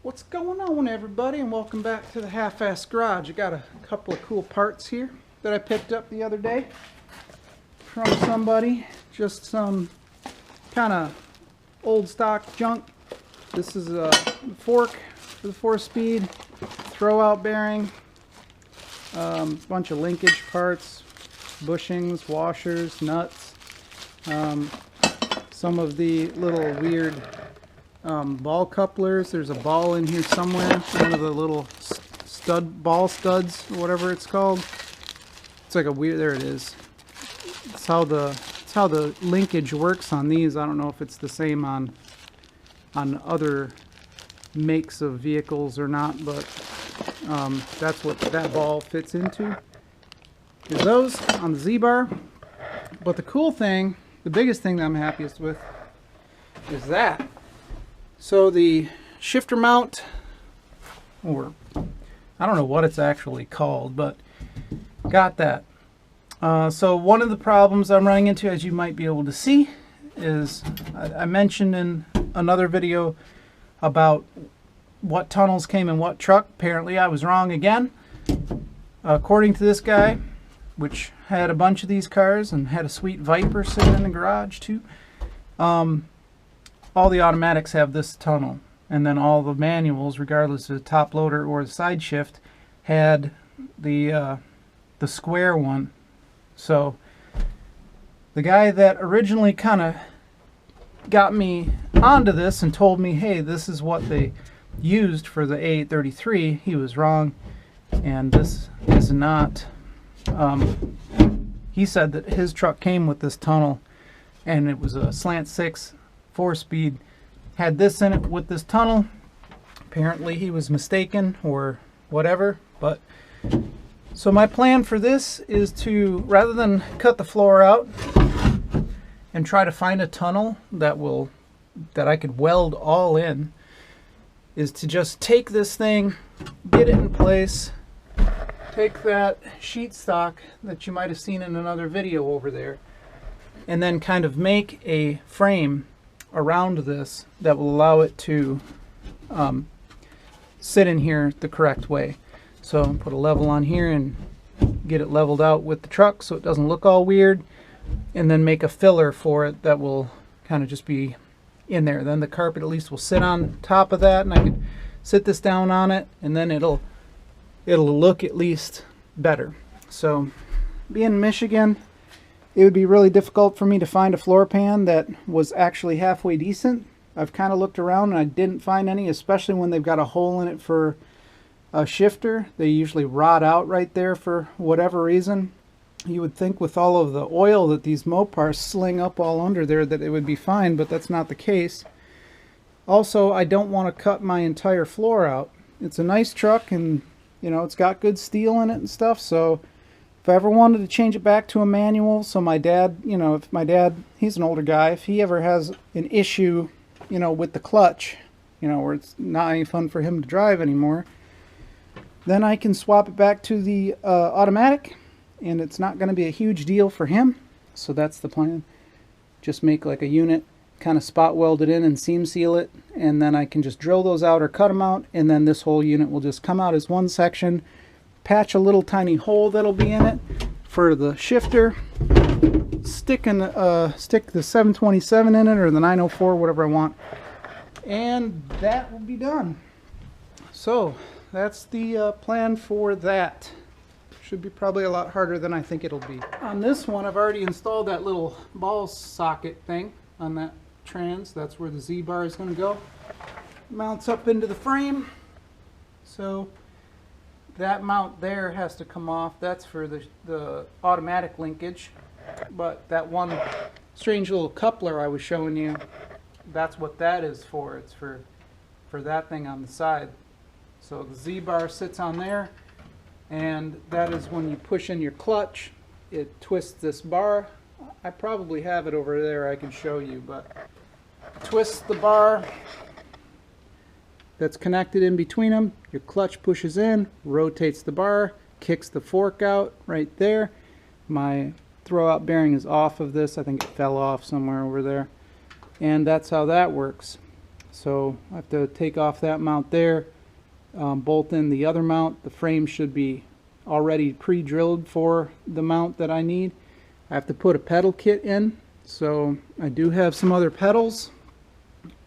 What's going on, everybody, and welcome back to the Half-Ass Garage. I got a couple of cool parts here that I picked up the other day from somebody. Just some kind of old stock junk. This is a fork for the 4-speed, throwout bearing, bunch of linkage parts, bushings, washers, nuts, some of the little weird ball couplers. There's a ball in here somewhere, one of the little ball studs or whatever it's called. It's like a weird, there it is. It's how the linkage works on these. I don't know if it's the same on other makes of vehicles or not, but that's what that ball fits into, is those on the Z-bar. But the cool thing, the biggest thing that I'm happiest with, is that. So the shifter mount, or I don't know what it's actually called, but got that. So one of the problems I'm running into, as you might be able to see, is I mentioned in another video about what tunnels came in what truck. Apparently I was wrong again. According to this guy, which had a bunch of these cars and had a sweet Viper sitting in the garage too, all the automatics have this tunnel, and then all the manuals, regardless of the top loader or the side shift, had the square one. So the guy that originally kind of got me onto this and told me, hey, this is what they used for the A833, he was wrong, and this is not. He said that his truck came with this tunnel, and it was a slant 6 4-speed, had this in it with this tunnel. Apparently he was mistaken or whatever. But so my plan for this is to, rather than cut the floor out and try to find a tunnel that I could weld all in, is to just take this thing, get it in place, take that sheet stock that you might have seen in another video over there, and then kind of make a frame around this that will allow it to sit in here the correct way. So put a level on here and get it leveled out with the truck so it doesn't look all weird, and then make a filler for it that will kind of just be in there. Then the carpet at least will sit on top of that, and I could sit this down on it, and then it'll look at least better. So being in Michigan, it would be really difficult for me to find a floor pan that was actually halfway decent. I've kind of looked around and I didn't find any, especially when they've got a hole in it for a shifter. They usually rot out right there for whatever reason. You would think with all of the oil that these Mopars sling up all under there that it would be fine, but that's not the case. Also, I don't want to cut my entire floor out. It's a nice truck, and you know, it's got good steel in it and stuff, so if I ever wanted to change it back to a manual, so my dad, you know, if my dad, he's an older guy, if he ever has an issue, you know, with the clutch, you know, where it's not any fun for him to drive anymore, then I can swap it back to the automatic, and it's not going to be a huge deal for him. So that's the plan. Just make like a unit, kind of spot weld it in and seam seal it, and then I can just drill those out or cut them out, and then this whole unit will just come out as one section. Patch a little tiny hole that'll be in it for the shifter, stick the 727 in it, or the 904, whatever I want, and that will be done. So that's the plan for that. Should be probably a lot harder than I think it'll be. On this one, I've already installed that little ball socket thing on that trans. That's where the Z-bar is going to go. Mounts up into the frame, so that mount there has to come off. That's for the automatic linkage. But that one strange little coupler I was showing you, that's what that is for. It's for that thing on the side. So the Z-bar sits on there, and that is when you push in your clutch, it twists this bar. I probably have it over there I can show you, but twists the bar that's connected in between them. Your clutch pushes in, rotates the bar, kicks the fork out right there. My throwout bearing is off of this. I think it fell off somewhere over there. And that's how that works. So I have to take off that mount there, bolt in the other mount. The frame should be already pre-drilled for the mount that I need. I have to put a pedal kit in, so I do have some other pedals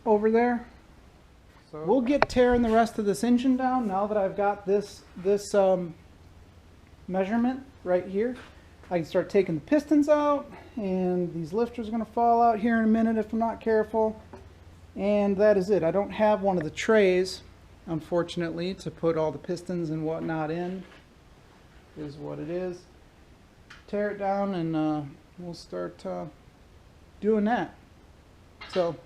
over there. So we'll get tearing the rest of this engine down now that I've got this measurement right here. I can start taking the pistons out, and these lifters are going to fall out here in a minute if I'm not careful. And that is it. I don't have one of the trays, unfortunately, to put all the pistons and whatnot in. Is what it is. Tear it down, and we'll start doing that. So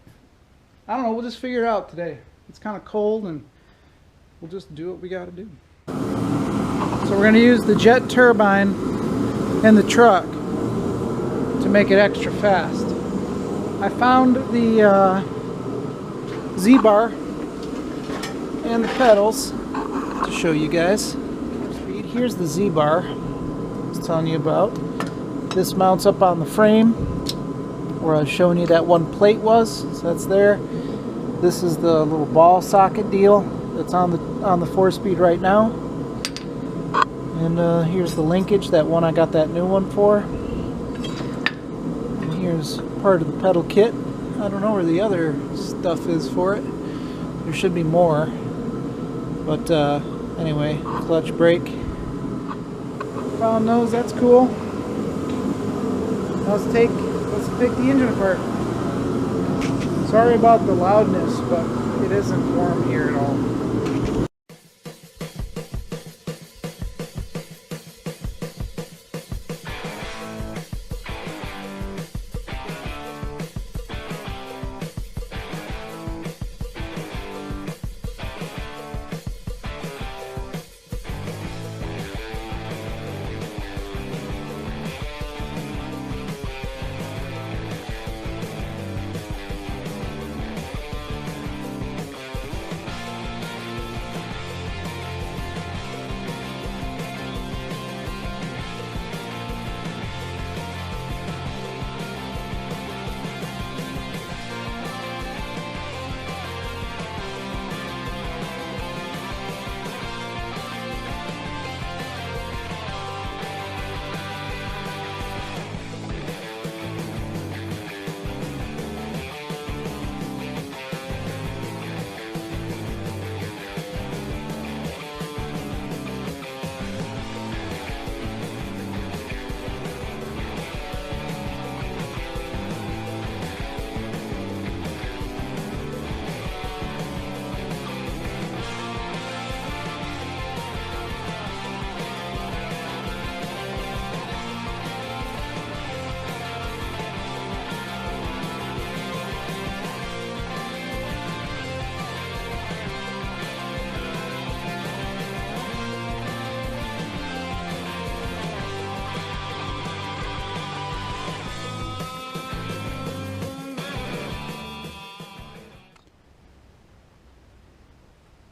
I don't know, we'll just figure it out today. It's kind of cold, and we'll just do what we got to do. So we're going to use the jet turbine in the truck to make it extra fast. I found the Z-bar and the pedals to show you guys. Here's the Z-bar I was telling you about. This mounts up on the frame where I was showing you that one plate was, so that's there. This is the little ball socket deal that's on the 4-speed right now. And here's the linkage, that one I got that new one for. And here's part of the pedal kit. I don't know where the other stuff is for it. There should be more. But anyway, clutch brake. Found those, that's cool. Now let's take the engine apart. Sorry about the loudness, but it isn't warm here at all.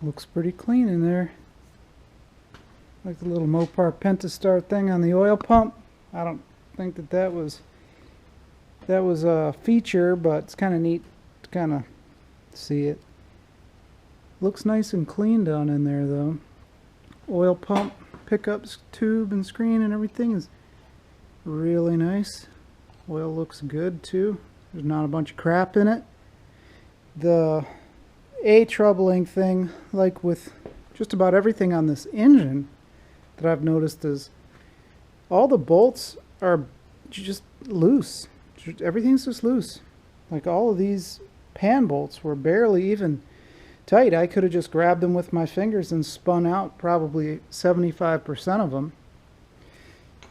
Looks pretty clean in there. Like the little Mopar Pentastar thing on the oil pump. I don't think that was a feature, but it's kind of neat to kind of see it. Looks nice and clean down in there though. Oil pump, pickups, tube and screen and everything is really nice. Oil looks good too. There's not a bunch of crap in it. The troubling thing, like with just about everything on this engine that I've noticed, is all the bolts are just loose. Everything's just loose. Like all of these pan bolts were barely even tight. I could have just grabbed them with my fingers and spun out probably 75% of them.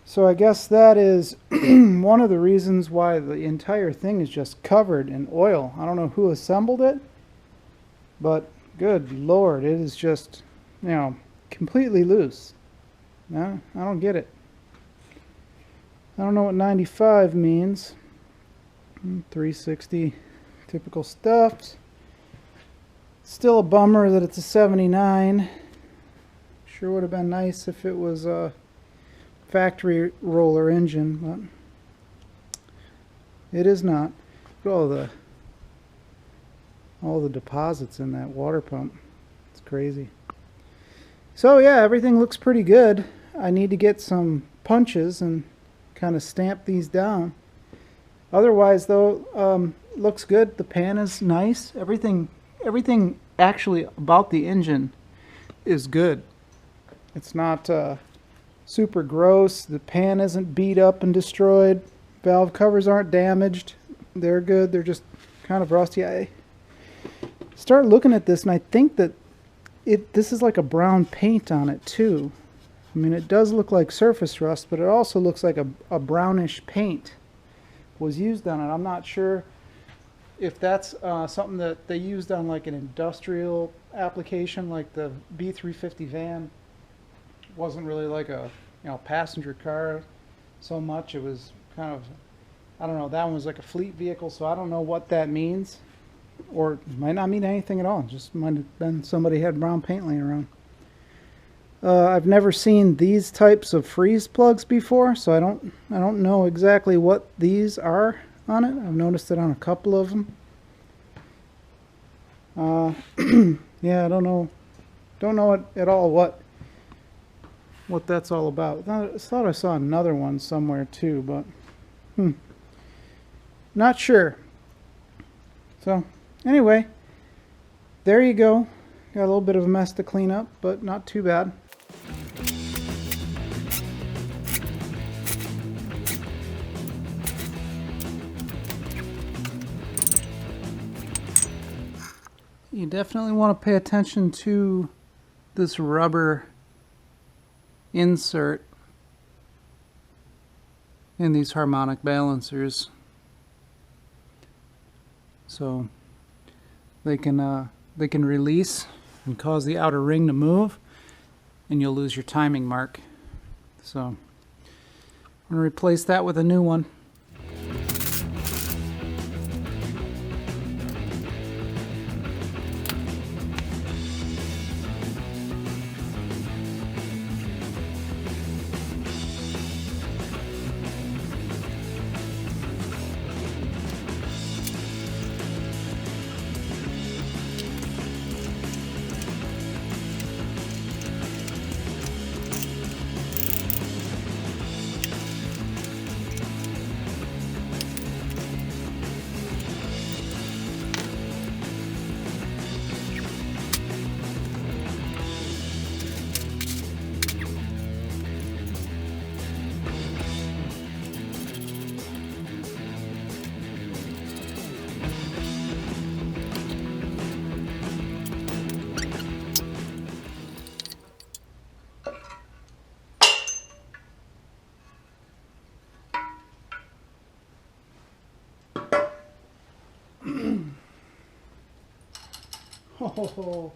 So I guess that is one of the reasons why the entire thing is just covered in oil. I don't know who assembled it, but good Lord, it is just, you know, completely loose. No, I don't get it. I don't know what 95 means. 360, typical stuff. Still a bummer that it's a 79. Sure would have been nice if it was a factory roller engine, but it is not. Look at all the all the deposits in that water pump. It's crazy. So yeah, everything looks pretty good. I need to get some punches and kind of stamp these down. Otherwise though, looks good. The pan is nice. Everything actually about the engine is good. It's not super gross. The pan isn't beat up and destroyed. Valve covers aren't damaged. They're good. They're just kind of rusty. I start looking at this and I think that this is like a brown paint on it too. I mean, it does look like surface rust, but it also looks like a brownish paint was used on it. I'm not sure if that's something that they used on like an industrial application, like the B350 van wasn't really like a passenger car so much. It was kind of, I don't know, that one was like a fleet vehicle, so I don't know what that means. Or it might not mean anything at all. It just might have been somebody had brown paint laying around. I've never seen these types of freeze plugs before, so I don't know exactly what these are on it. I've noticed it on a couple of them. Yeah, I don't know at all what that's all about. I thought I saw another one somewhere too, but not sure. So anyway, there you go. Got a little bit of a mess to clean up, but not too bad. You definitely want to pay attention to this rubber insert in these harmonic balancers, so they can release and cause the outer ring to move, and you'll lose your timing mark. So I'm going to replace that with a new one. Oh.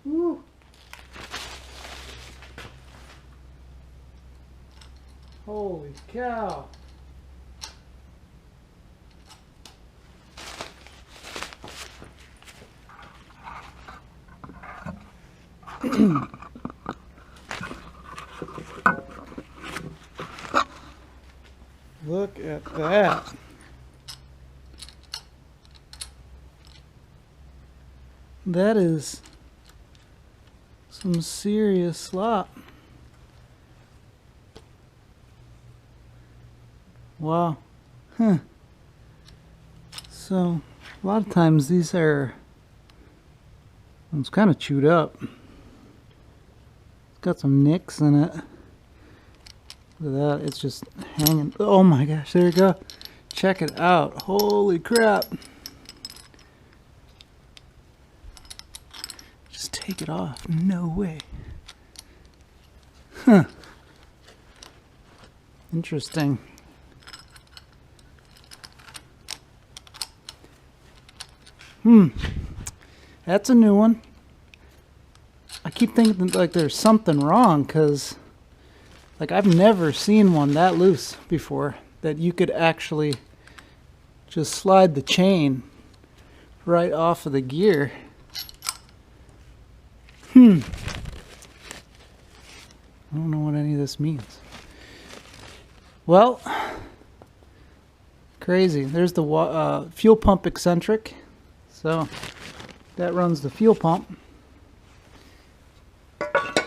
Woo. Holy cow. Look at that. That is some serious slop. Wow. Huh. So, a lot of times these are, it's kind of chewed up. It's got some nicks in it. Look at that, it's just hanging. Oh my gosh, there you go. Check it out. Holy crap. Just take it off. No way. Huh. Interesting. That's a new one. I keep thinking like there's something wrong, because like I've never seen one that loose before, that you could actually just slide the chain right off of the gear. I don't know what any of this means. Well, Crazy. There's the fuel pump eccentric. So that runs the fuel pump.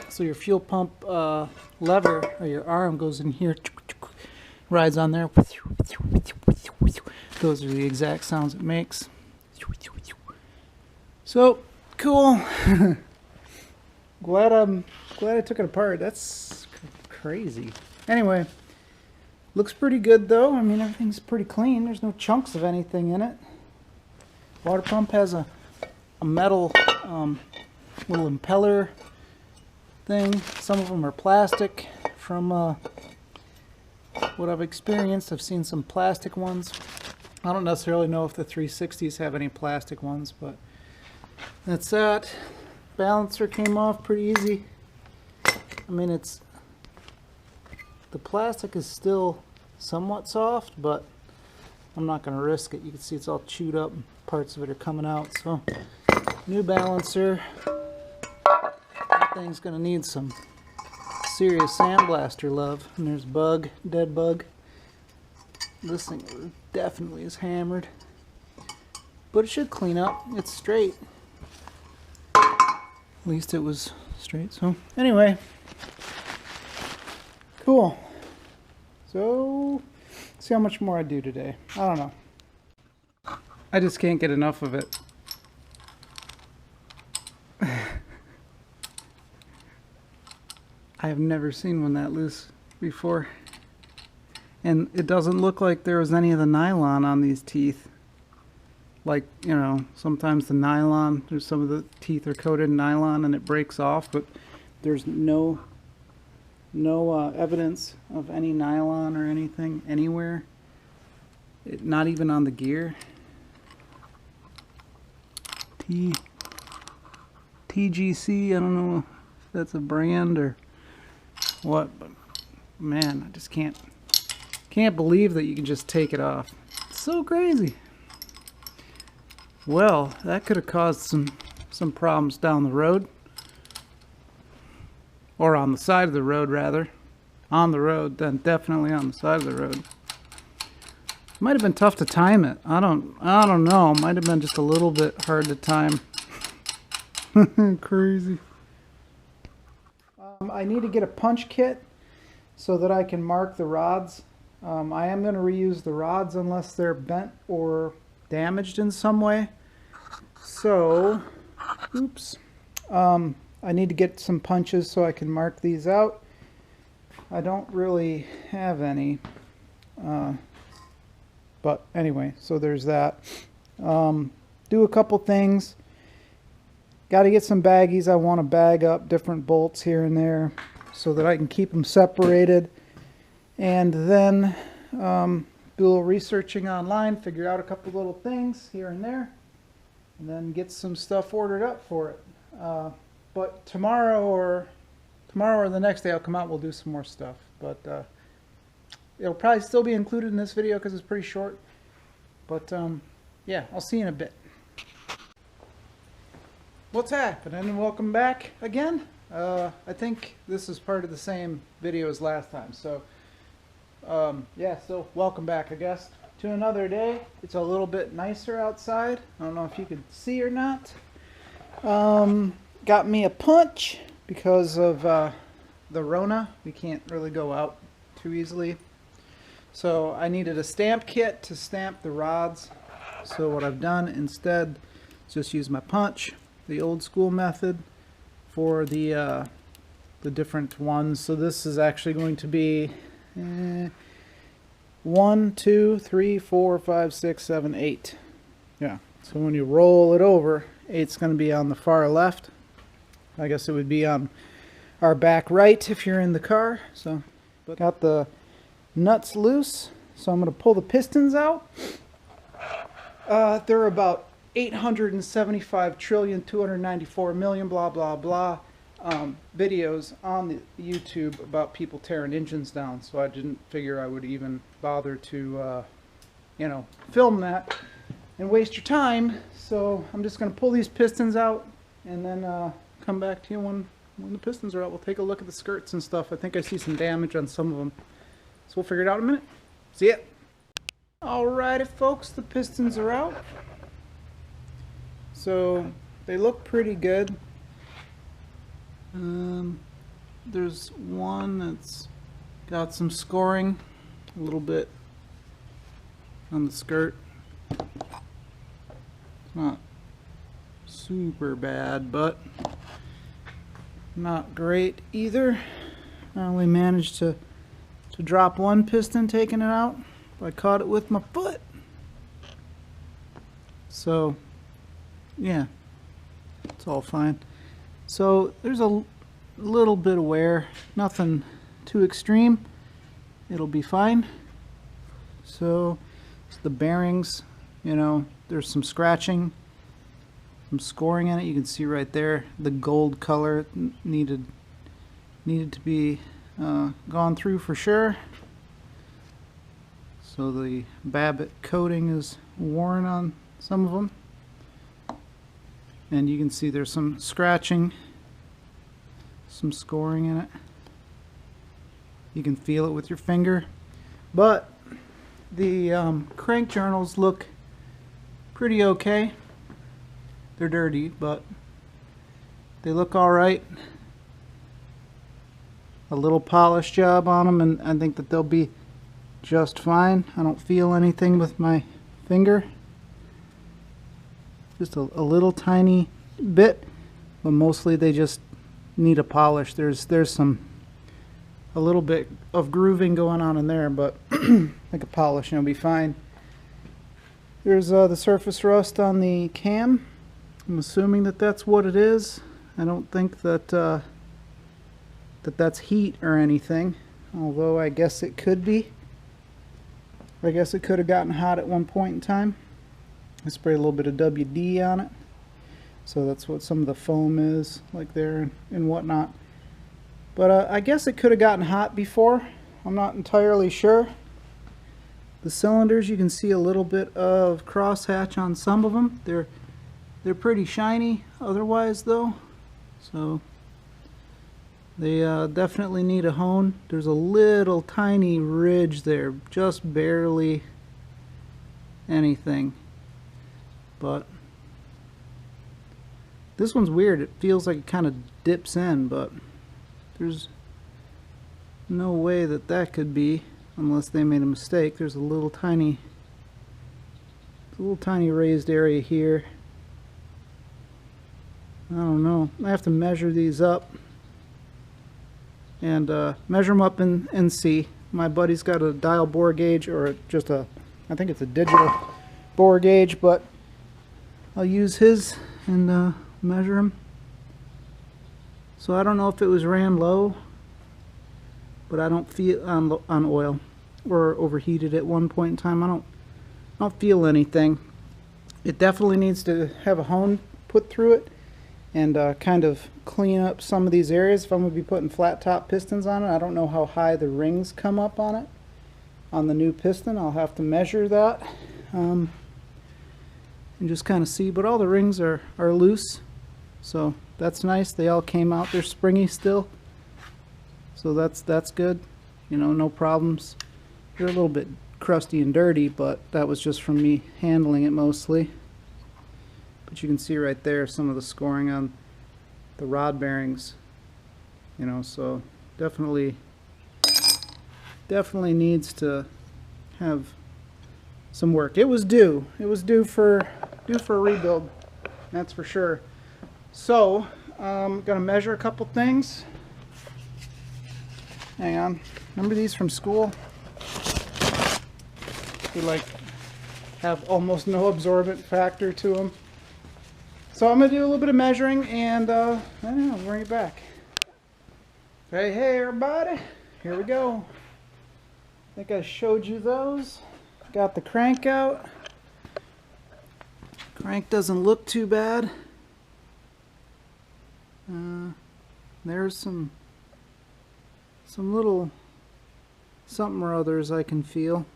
So your fuel pump lever or your arm goes in here, rides on there. Those are the exact sounds it makes. So cool. glad I took it apart. That's crazy. Anyway, looks pretty good though. I mean, everything's pretty clean. There's no chunks of anything in it. Water pump has a metal little impeller thing. Some of them are plastic. From what I've experienced, I've seen some plastic ones. I don't necessarily know if the 360s have any plastic ones, but that's that. Balancer came off pretty easy. I mean, the plastic is still somewhat soft, but I'm not going to risk it. You can see it's all chewed up and parts of it are coming out. So, new balancer. That thing's going to need some serious sandblaster love. And there's bug, dead bug. This thing definitely is hammered, but it should clean up. It's straight. At least it was straight. So anyway, cool. So see how much more I do today. I don't know. I just can't get enough of it. I have never seen one that loose before. And it doesn't look like there was any of the nylon on these teeth. Like, you know, sometimes the nylon, there's some of the teeth are coated in nylon and it breaks off, but there's no evidence of any nylon or anything anywhere. Not even on the gear. TGC, I don't know if that's a brand or what, but man, I just can't believe that you can just take it off. It's so crazy. Well, that could have caused some problems down the road. Or on the side of the road, rather. On the road, then definitely on the side of the road. Might have been tough to time it. I don't know. Might have been just a little bit hard to time. Crazy. I need to get a punch kit so that I can mark the rods. I am going to reuse the rods unless they're bent or damaged in some way. So, oops. I need to get some punches so I can mark these out. I don't really have any. But anyway, so there's that. Do a couple things. Got to get some baggies. I want to bag up different bolts here and there so that I can keep them separated. And then do a little researching online, figure out a couple little things here and there, and then get some stuff ordered up for it. But tomorrow or the next day I'll come out and we'll do some more stuff. But it'll probably still be included in this video because it's pretty short. But yeah, I'll see you in a bit. What's happening? Welcome back again. I think this is part of the same video as last time. So yeah, so welcome back, I guess, to another day. It's a little bit nicer outside. I don't know if you can see or not. Got me a punch because of the Rona. We can't really go out too easily. So I needed a stamp kit to stamp the rods. So what I've done instead is just use my punch, the old school method, for the different ones. So this is actually going to be 1, 2, 3, 4, 5, 6, 7, 8. Yeah. So when you roll it over, 8's going to be on the far left. I guess it would be on our back right if you're in the car. So got the nuts loose. So I'm going to pull the pistons out. They're about 875,294,000,000 blah blah blah videos on the YouTube about people tearing engines down, so I didn't figure I would even bother to you know, film that and waste your time. So I'm just going to pull these pistons out and then come back to you when the pistons are out. We'll take a look at the skirts and stuff. I think I see some damage on some of them, so we'll figure it out in a minute. See ya. Alrighty folks, the pistons are out. So they look pretty good. There's one that's got some scoring a little bit on the skirt. It's not super bad, but not great either. I only managed to drop one piston taking it out. I caught it with my foot. So yeah, it's all fine. So there's a little bit of wear, nothing too extreme. It'll be fine. So it's the bearings, you know, there's some scratching, some scoring in it. You can see right there the gold color needed to be gone through for sure. So the Babbitt coating is worn on some of them, and you can see there's some scratching, some scoring in it. You can feel it with your finger, but the crank journals look pretty okay. They're dirty, but they look all right. A little polish job on them, and I think that they'll be just fine. I don't feel anything with my finger, just a little tiny bit, but mostly they just need a polish. There's a little bit of grooving going on in there, but like a polish and it'll be fine. There's the surface rust on the cam. I'm assuming that that's what it is. I don't think that that's heat or anything, although I guess it could be. I guess it could have gotten hot at one point in time. I sprayed a little bit of WD on it, so that's what some of the foam is like there and whatnot. But I guess it could have gotten hot before. I'm not entirely sure. The cylinders, you can see a little bit of crosshatch on some of them. They're pretty shiny otherwise though, so they definitely need a hone. There's a little tiny ridge there, just barely anything. But this one's weird. It feels like it kind of dips in, but there's no way that that could be unless they made a mistake. There's a little tiny raised area here. I don't know. I have to measure these up and measure them up and see. My buddy's got a dial bore gauge, or just I think it's a digital bore gauge, but I'll use his and measure them. So I don't know if it was ran low, but I don't feel on oil, or overheated at one point in time. I don't feel anything. It definitely needs to have a hone put through it and kind of clean up some of these areas. If I'm going to be putting flat top pistons on it, I don't know how high the rings come up on it. On the new piston, I'll have to measure that and just kind of see. But all the rings are loose, so that's nice. They all came out. They're springy still, so that's good. You know, no problems. They're a little bit crusty and dirty, but that was just from me handling it mostly. But you can see right there some of the scoring on the rod bearings, you know, so definitely needs to have some work. It was due for a rebuild, that's for sure. So I'm gonna measure a couple things. Hang on. Remember these from school? They like have almost no absorbent factor to them. So I'm going to do a little bit of measuring and I don't know, I'll bring it back. Hey everybody, here we go. I think I showed you those. Got the crank out. Crank doesn't look too bad. There's some little something or others I can feel.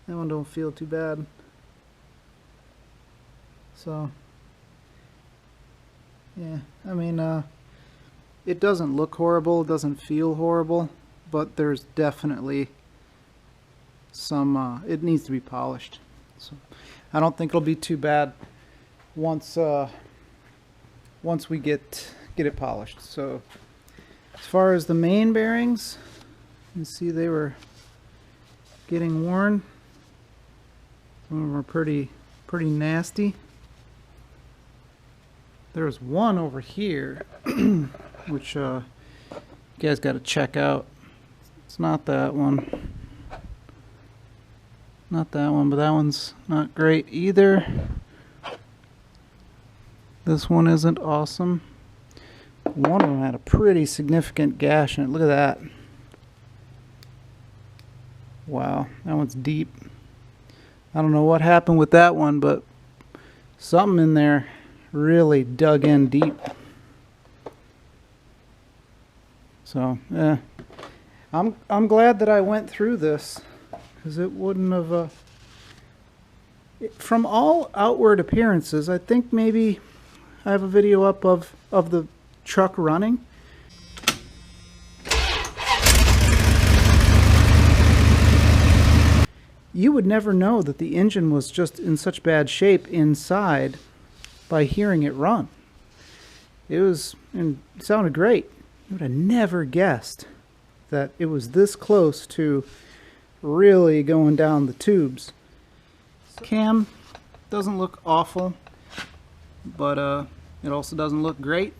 That one don't feel too bad. So yeah, I mean it doesn't look horrible, it doesn't feel horrible, but there's definitely some it needs to be polished. So I don't think it'll be too bad once once we get it polished. So as far as the main bearings, you can see they were getting worn. Some of them are pretty nasty. There's one over here which you guys got to check out. It's not that one. Not that one, but that one's not great either. This one isn't awesome. One of them had a pretty significant gash in it. Look at that. Wow, that one's deep. I don't know what happened with that one, but something in there really dug in deep. So, I'm glad that I went through this, because it wouldn't have. From all outward appearances, I think maybe I have a video up of the truck running. You would never know that the engine was just in such bad shape inside by hearing it run. It sounded great. You would have never guessed that it was this close to really going down the tubes. Cam doesn't look awful, but it also doesn't look great.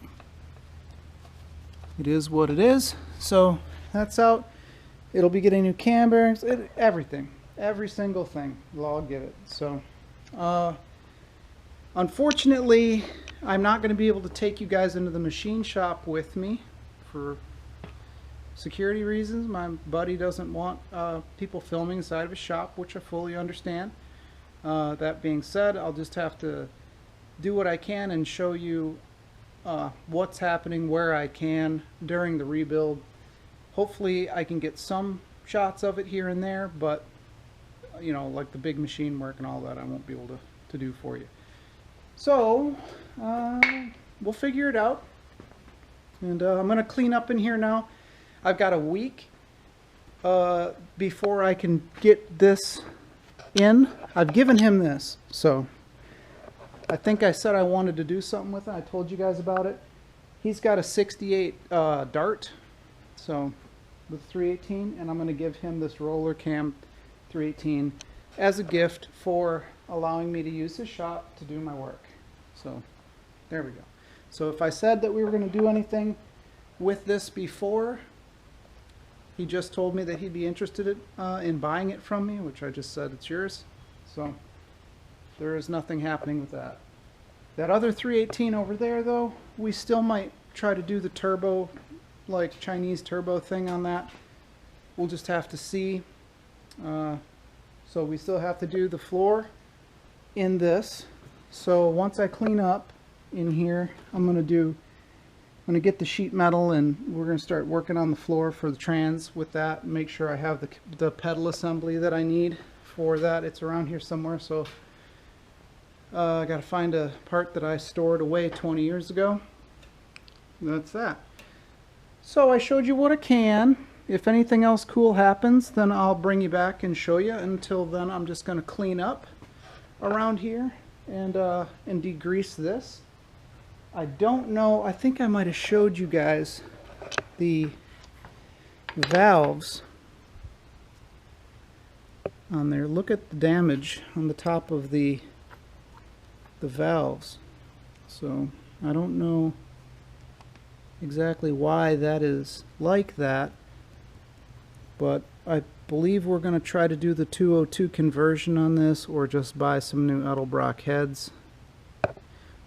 It is what it is. So that's out. It'll be getting new cam bearings, everything. Every single thing, we'll all get it. So unfortunately, I'm not going to be able to take you guys into the machine shop with me for security reasons. My buddy doesn't want people filming inside of his shop, which I fully understand. That being said, I'll just have to do what I can and show you what's happening where I can during the rebuild. Hopefully I can get some shots of it here and there, but you know, like the big machine work and all that, I won't be able to do for you. So we'll figure it out, and I'm gonna clean up in here now. I've got a week before I can get this in. I've given him this, so I think I said I wanted to do something with it. I told you guys about it. He's got a 68 Dart, so with 318, and I'm going to give him this roller cam 318 as a gift for allowing me to use his shop to do my work. So there we go. So if I said that we were going to do anything with this before, he just told me that he'd be interested in buying it from me, which I just said it's yours. So there is nothing happening with that. That other 318 over there, though, we still might try to do the turbo, like Chinese turbo thing on that. We'll just have to see. So we still have to do the floor in this. So once I clean up in here, I'm going to get the sheet metal, and we're going to start working on the floor for the trans with that, and make sure I have the pedal assembly that I need for that. It's around here somewhere, so I got to find a part that I stored away 20 years ago. That's that. So I showed you what I can. If anything else cool happens, then I'll bring you back and show you. Until then, I'm just going to clean up around here and degrease this. I don't know, I think I might have showed you guys the valves on there. Look at the damage on the top of the valves. So I don't know exactly why that is like that, but I believe we're going to try to do the 202 conversion on this, or just buy some new Edelbrock heads,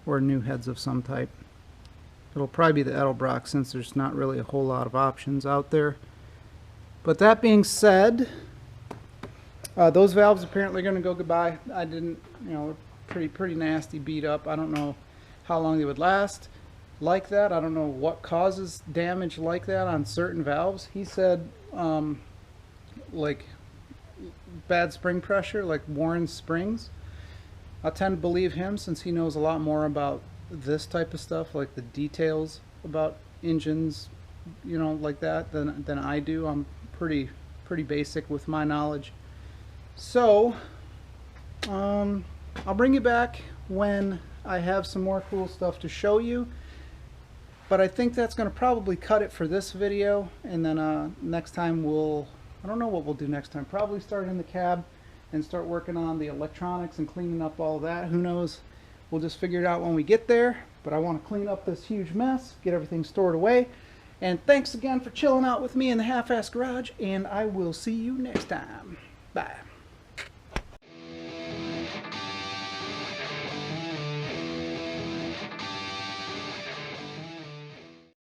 or new heads of some type. It'll probably be the Edelbrock, since there's not really a whole lot of options out there. But that being said, those valves apparently are going to go goodbye. I didn't, you know, pretty nasty, beat up. I don't know how long they would last like that. I don't know what causes damage like that on certain valves. He said like bad spring pressure, like worn springs. I tend to believe him, since he knows a lot more about this type of stuff, like the details about engines, you know, like that, than I do. I'm pretty basic with my knowledge. So I'll bring you back when I have some more cool stuff to show you, but I think that's going to probably cut it for this video. And then next time I don't know what we'll do next time. Probably start in the cab and start working on the electronics and cleaning up all that. Who knows? We'll just figure it out when we get there. But I want to clean up this huge mess, get everything stored away. And thanks again for chilling out with me in the Half-Ass Garage, and I will see you next time. Bye.